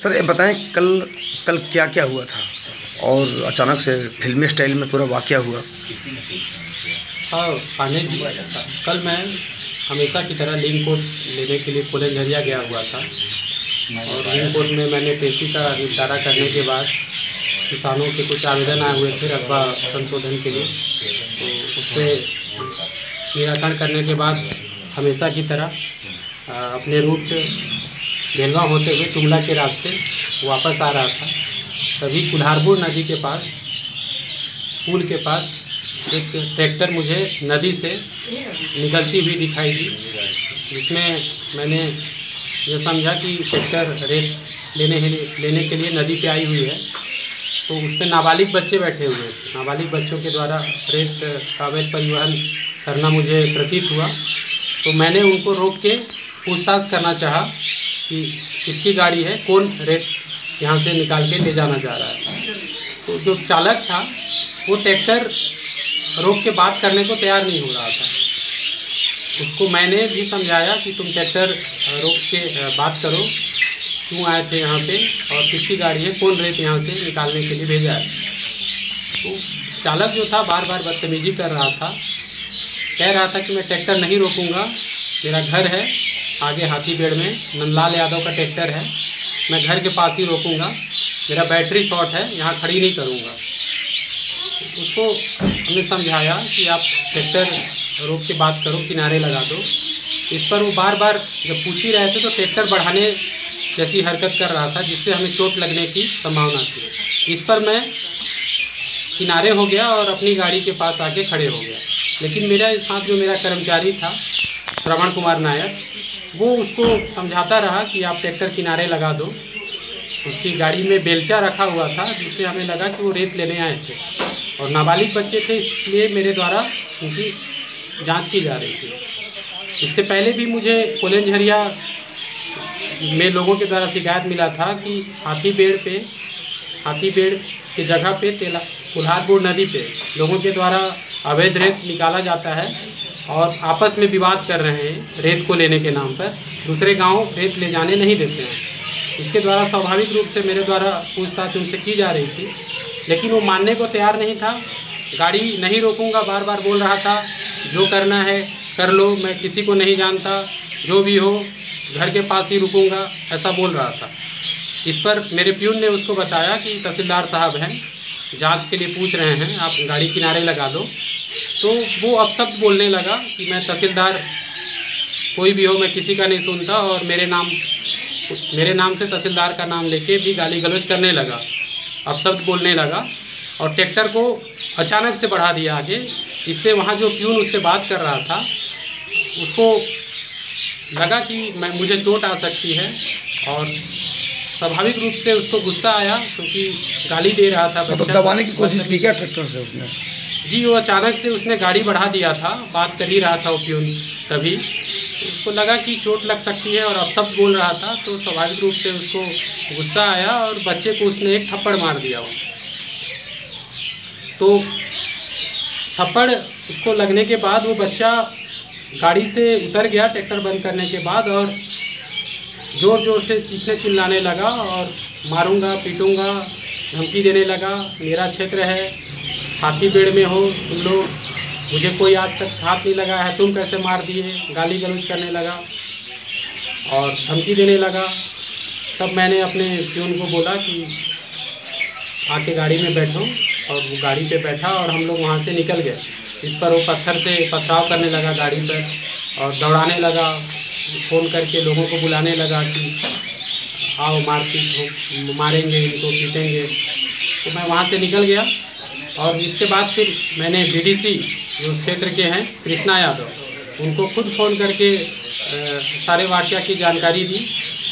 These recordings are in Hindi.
सर ये बताएं कल कल क्या क्या हुआ था और अचानक से फिल्मी स्टाइल में पूरा वाक़या हुआ। हाँ कल मैं हमेशा की तरह लिंक कोड लेने के लिए कॉलेज झरिया गया हुआ था और लिंक कोड में मैंने पेशी का निपटारा करने के बाद किसानों के कुछ आवेदन आए हुए थे रकबा संशोधन के लिए, तो उस पर निराकरण करने के बाद हमेशा की तरह अपने रूट बेलगांव होते हुए टुमला के रास्ते वापस आ रहा था। तभी कुल्हारपुर नदी के पास पुल के पास एक ट्रैक्टर मुझे नदी से निकलती हुई दिखाई दी, जिसमें मैंने ये समझा कि ट्रैक्टर रेत लेने के लिए नदी पे आई हुई है। तो उस पर नाबालिग बच्चे बैठे हुए, नाबालिग बच्चों के द्वारा रेत का अवैध परिवहन करना मुझे प्रतीत हुआ। तो मैंने उनको रोक के पूछताछ करना चाहा कि किसकी गाड़ी है, कौन रेत यहाँ से निकाल के ले जाना चाह रहा है। तो जो चालक था वो ट्रैक्टर रोक के बात करने को तैयार नहीं हो रहा था। उसको मैंने भी समझाया कि तुम ट्रैक्टर रोक के बात करो, क्यों आए थे यहाँ पे और किसकी गाड़ी है, कौन रेत यहाँ से निकालने के लिए भेजा है। तो चालक जो था बार बार बदतमीजी कर रहा था, कह रहा था कि मैं ट्रैक्टर नहीं रोकूंगा, मेरा घर है आगे हाथीबेड़ में, नंदलाल यादव का ट्रैक्टर है, मैं घर के पास ही रोकूंगा, मेरा बैटरी शॉर्ट है, यहाँ खड़ी नहीं करूँगा। उसको हमने समझाया कि आप ट्रैक्टर रोक के बात करो, किनारे लगा दो। इस पर वो बार बार जब पूछ ही रहे थे तो ट्रैक्टर बढ़ाने जैसी हरकत कर रहा था, जिससे हमें चोट लगने की संभावना थी। इस पर मैं किनारे हो गया और अपनी गाड़ी के पास आके खड़े हो गया। लेकिन मेरा साथ जो मेरा कर्मचारी था श्रवण कुमार नायक, वो उसको समझाता रहा कि आप ट्रैक्टर किनारे लगा दो। उसकी गाड़ी में बेलचा रखा हुआ था, जिससे हमें लगा कि वो रेत लेने आए थे और नाबालिग बच्चे थे, इसलिए मेरे द्वारा उनकी जांच की जा रही थी। इससे पहले भी मुझे कॉलेज झरिया में लोगों के द्वारा शिकायत मिला था कि हाथीबेड़ की जगह पे कुल्हारपुर नदी पे लोगों के द्वारा अवैध रेत निकाला जाता है और आपस में विवाद कर रहे हैं रेत को लेने के नाम पर। दूसरे गांव रेत ले जाने नहीं देते हैं। इसके द्वारा स्वाभाविक रूप से मेरे द्वारा पूछताछ उनसे की जा रही थी, लेकिन वो मानने को तैयार नहीं था। गाड़ी नहीं रोकूंगा बार बार बोल रहा था, जो करना है कर लो, मैं किसी को नहीं जानता, जो भी हो घर के पास ही रुकूंगा, ऐसा बोल रहा था। इस पर मेरे प्यून ने उसको बताया कि तहसीलदार साहब हैं, जांच के लिए पूछ रहे हैं, आप गाड़ी किनारे लगा दो। तो वो अपशब्द बोलने लगा कि मैं तहसीलदार कोई भी हो, मैं किसी का नहीं सुनता, और मेरे नाम से तहसीलदार का नाम लेके भी गाली गलौज करने लगा, अपशब्द बोलने लगा और ट्रैक्टर को अचानक से बढ़ा दिया आगे। इससे वहाँ जो प्यून उससे बात कर रहा था उसको लगा कि मुझे चोट आ सकती है और स्वाभाविक रूप से उसको गुस्सा आया, क्योंकि गाली दे रहा था बच्चा। तो दबाने की कोशिश की क्या ट्रैक्टर से उसने? जी, वो अचानक से उसने गाड़ी बढ़ा दिया था, बात कर ही रहा था वो प्यून, तभी उसको लगा कि चोट लग सकती है और अपशब्द बोल रहा था। तो स्वाभाविक रूप से उसको गुस्सा आया और बच्चे को उसने एक थप्पड़ मार दिया। वो तो थप्पड़ उसको लगने के बाद वो बच्चा गाड़ी से उतर गया ट्रैक्टर बंद करने के बाद और ज़ोर ज़ोर से चीखने चिल्लाने लगा और मारूंगा पीटूंगा धमकी देने लगा। मेरा क्षेत्र है, हाथीबेड़ में हो तुम लोग, मुझे कोई आज तक हाथ नहीं लगा है, तुम कैसे मार दिए, गाली गलौज करने लगा और धमकी देने लगा। तब मैंने अपने प्यून को बोला कि आके गाड़ी में बैठो, और वो गाड़ी पे बैठा और हम लोग वहाँ से निकल गए। इस पर वो पत्थर से पथराव करने लगा गाड़ी पर और दौड़ाने लगा, फ़ोन करके लोगों को बुलाने लगा कि आओ मारपीट हो, मारेंगे इनको, पीटेंगे। तो मैं वहाँ से निकल गया और इसके बाद फिर मैंने बीडीसी जो क्षेत्र के हैं कृष्णा यादव, उनको खुद फ़ोन करके सारे वाक़या की जानकारी दी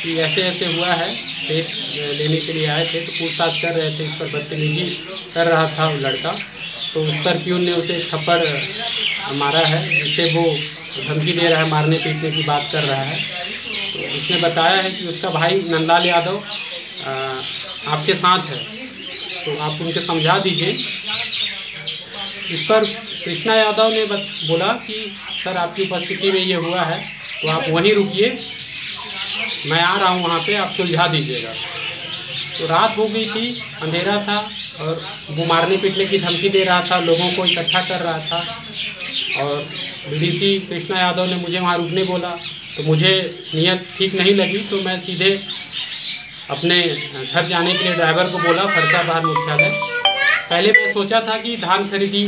कि ऐसे ऐसे हुआ है, रेत लेने के लिए आए थे, तो पूछताछ कर रहे थे, इस पर बदतमीजी कर रहा था वो लड़का। तो उस पर प्यून ने उसे थप्पड़ मारा है, जिससे वो धमकी दे रहा है, मारने पीटने की बात कर रहा है। तो उसने बताया है कि उसका भाई नंदलाल यादव आपके साथ है, तो आप उनके समझा दीजिए। इस पर कृष्णा यादव ने बोला कि सर आपकी उपस्थिति में ये हुआ है, तो आप वहीं रुकिए, मैं आ रहा हूँ वहाँ पे, आप सुलझा दीजिएगा। तो रात हो गई थी, अंधेरा था और वो मारने पीटने की धमकी दे रहा था, लोगों को इकट्ठा कर रहा था। और बीडीसी कृष्णा यादव ने मुझे वहाँ रुकने बोला, तो मुझे नीयत ठीक नहीं लगी, तो मैं सीधे अपने घर जाने के लिए ड्राइवर को बोला फरसाबाद मुख्यालय। पहले मैं सोचा था कि धान खरीदी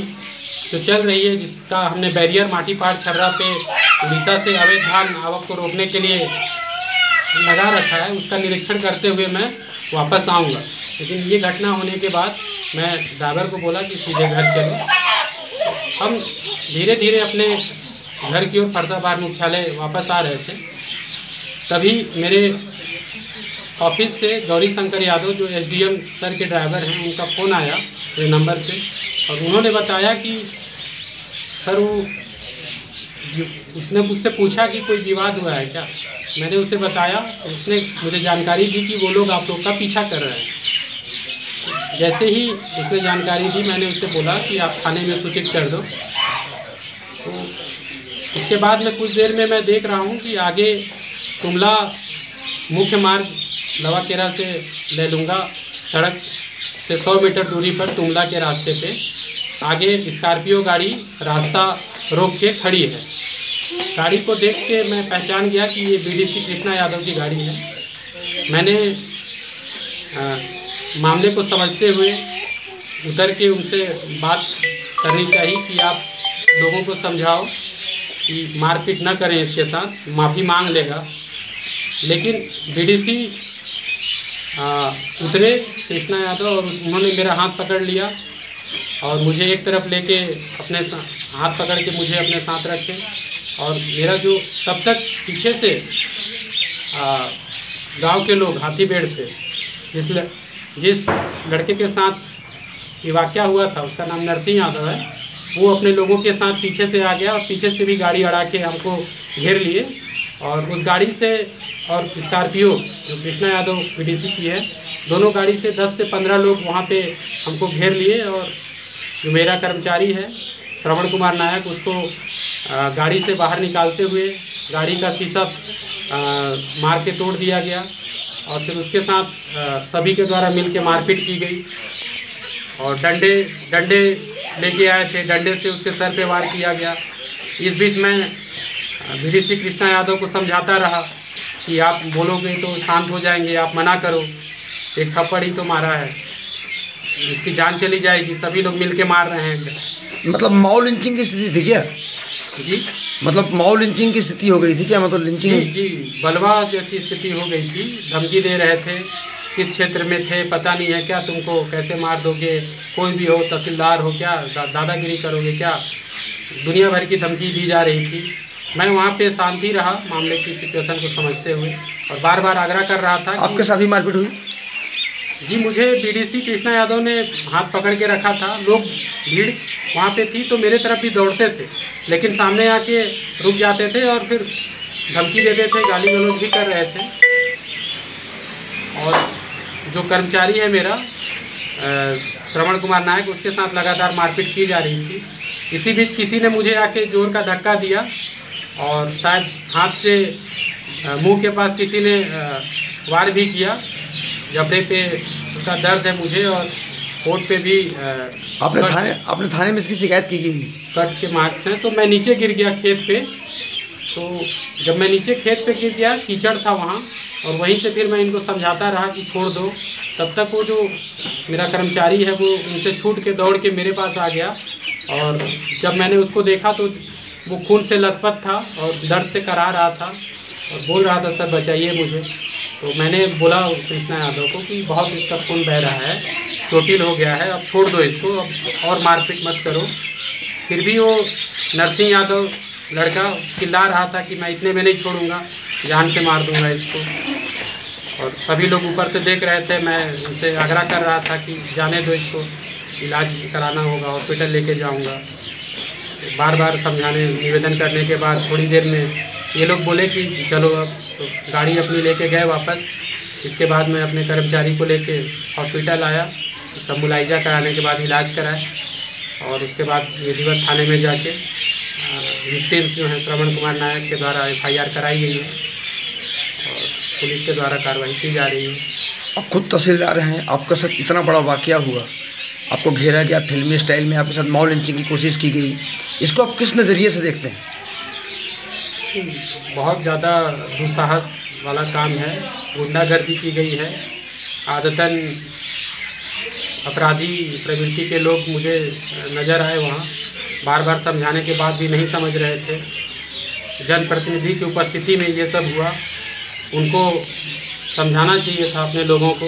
जो चल रही है, जिसका हमने बैरियर माटीपाड़ छर्रा पे उड़ीसा से अवैध धान आवक को रोकने के लिए लगा रखा है, उसका निरीक्षण करते हुए मैं वापस आऊँगा। लेकिन ये घटना होने के बाद मैं ड्राइवर को बोला कि सीधे घर चलो। हम धीरे धीरे अपने घर की ओर फरसाबाद मुख्यालय वापस आ रहे थे, तभी मेरे ऑफिस से गौरी शंकर यादव जो एसडीएम सर के ड्राइवर हैं, उनका फ़ोन आया मेरे नंबर पे और उन्होंने बताया कि सर उसने मुझसे पूछा कि कोई विवाद हुआ है क्या। मैंने उसे बताया, उसने मुझे जानकारी दी कि वो लोग आप लोग का पीछा कर रहे हैं। जैसे ही उसने जानकारी दी, मैंने उससे बोला कि आप थाने में सूचित कर दो। तो उसके बाद में कुछ देर में मैं देख रहा हूँ कि आगे तुमला मुख्य मार्ग लवाकेरा से ले लूँगा सड़क से 100 मीटर दूरी पर तुमला के रास्ते पे आगे स्कॉर्पियो गाड़ी रास्ता रोक के खड़ी है। गाड़ी को देख के मैं पहचान गया कि ये बीडीसी कृष्णा यादव की गाड़ी है। मैंने मामले को समझते हुए उतर के उनसे बात करनी चाहिए कि आप लोगों को समझाओ कि मारपीट न करें, इसके साथ माफ़ी मांग लेगा। लेकिन बीडीसी उतरे कृष्णा यादव और उन्होंने मेरा हाथ पकड़ लिया और मुझे एक तरफ लेके अपने हाथ पकड़ के मुझे अपने साथ रखे। और मेरा जो तब तक पीछे से गांव के लोग हाथीबेड़ से जिस लड़के के साथ ये वाक़या हुआ था, उसका नाम नरसिंह यादव है, वो अपने लोगों के साथ पीछे से आ गया और पीछे से भी गाड़ी अड़ा के हमको घेर लिए। और उस गाड़ी से और स्कॉर्पियो जो कृष्णा यादव बीडीसी की है, दोनों गाड़ी से 10 से 15 लोग वहाँ पे हमको घेर लिए। और जो मेरा कर्मचारी है श्रवण कुमार नायक, उसको गाड़ी से बाहर निकालते हुए गाड़ी का शीशा मार के तोड़ दिया गया और फिर उसके साथ सभी के द्वारा मिल के मारपीट की गई। और डंडे लेके आए थे, डंडे से उसके सर पे वार किया गया। इस बीच मैं बीडीसी कृष्णा यादव को समझाता रहा कि आप बोलोगे तो शांत हो जाएंगे, आप मना करो, एक थप्पड़ ही तो मारा है, इसकी जान चली जाएगी, सभी लोग मिल के मार रहे हैं। मतलब माओ लिंचिंग की स्थिति थी क्या? जी, मतलब माओ लिंचिंग की स्थिति हो गई थी क्या? मतलब लिंचिंग? जी, बलवा जैसी स्थिति हो गई थी। धमकी दे रहे थे, किस क्षेत्र में थे पता नहीं है क्या, तुमको कैसे मार दोगे, कोई भी हो, तहसीलदार हो क्या, दादागिरी करोगे क्या, दुनिया भर की धमकी दी जा रही थी। मैं वहाँ पे शांति रहा मामले की सिचुएशन को समझते हुए और बार बार आग्रह कर रहा था। आपके साथ ही मारपीट हुई? जी, मुझे बीडीसी कृष्णा यादव ने हाथ पकड़ के रखा था। लोग भीड़ वहाँ पे थी तो मेरे तरफ भी दौड़ते थे, लेकिन सामने आके रुक जाते थे और फिर धमकी देते थे, गाली गलौज भी कर रहे थे। और जो कर्मचारी है मेरा श्रवण कुमार नायक, उसके साथ लगातार मारपीट की जा रही थी। इसी बीच किसी ने मुझे आके जोर का धक्का दिया और शायद हाथ से मुंह के पास किसी ने वार भी किया। जबड़े पे उसका दर्द है मुझे और होठ पे भी आपने थाने में इसकी शिकायत की? कट के मार्क्स हैं। तो मैं नीचे गिर गया खेत पे। तो जब मैं नीचे खेत पे गिर गया, कीचड़ था वहाँ, और वहीं से फिर मैं इनको समझाता रहा कि छोड़ दो। तब तक वो जो मेरा कर्मचारी है वो उनसे छूट के दौड़ के मेरे पास आ गया। और जब मैंने उसको देखा तो वो खून से लथपथ था और दर्द से करा रहा था और बोल रहा था, सर बचाइए मुझे। तो मैंने बोला कृष्णा यादव को कि बहुत इसका खून बह रहा है, चोटिल हो गया है, अब छोड़ दो इसको, अब और मारपीट मत करो। फिर भी वो नरसिंह यादव लड़का चिल्ला रहा था कि मैं इतने में नहीं छोड़ूंगा, जान से मार दूंगा इसको। और सभी लोग ऊपर से देख रहे थे। मैं उनसे आग्रह कर रहा था कि जाने दो इसको, इलाज कराना होगा, हॉस्पिटल लेके जाऊंगा। बार बार समझाने निवेदन करने के बाद थोड़ी देर में ये लोग बोले कि चलो अब। तो गाड़ी अपनी लेके गए वापस। इसके बाद मैं अपने कर्मचारी को लेके हॉस्पिटल आया। उसका मुलायजा कराने के बाद इलाज कराया और उसके बाद विधिवत थाने में जाके विक्टिम जो है श्रवण कुमार नायक के द्वारा FIR कराई गई है और पुलिस के द्वारा कार्रवाई की जा रही है। आप खुद तहसीलदार हैं, आपके साथ इतना बड़ा वाकया हुआ, आपको घेरा गया, फिल्मी स्टाइल में आपके साथ मॉब लिंचिंग की कोशिश की गई, इसको आप किस नज़रिए से देखते हैं? बहुत ज़्यादा दुस्साहस वाला काम है, गुंडागर्दी की गई है। आदतन अपराधी प्रवृत्ति के लोग मुझे नज़र आए वहाँ, बार बार समझाने के बाद भी नहीं समझ रहे थे। जनप्रतिनिधि की उपस्थिति में ये सब हुआ, उनको समझाना चाहिए था अपने लोगों को।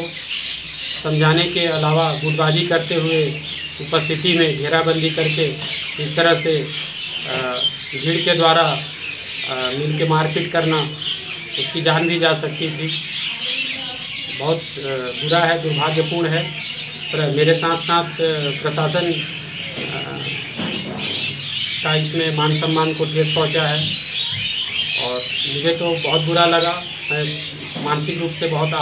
समझाने के अलावा गुटबाजी करते हुए उपस्थिति में घेराबंदी करके इस तरह से भीड़ के द्वारा मिल के मारपीट करना, उसकी जान भी जा सकती थी। बहुत बुरा है, दुर्भाग्यपूर्ण है। पर मेरे साथ साथ प्रशासन का इसमें मान सम्मान को ठेस पहुंचा है और मुझे तो बहुत बुरा लगा। मैं मानसिक रूप से बहुत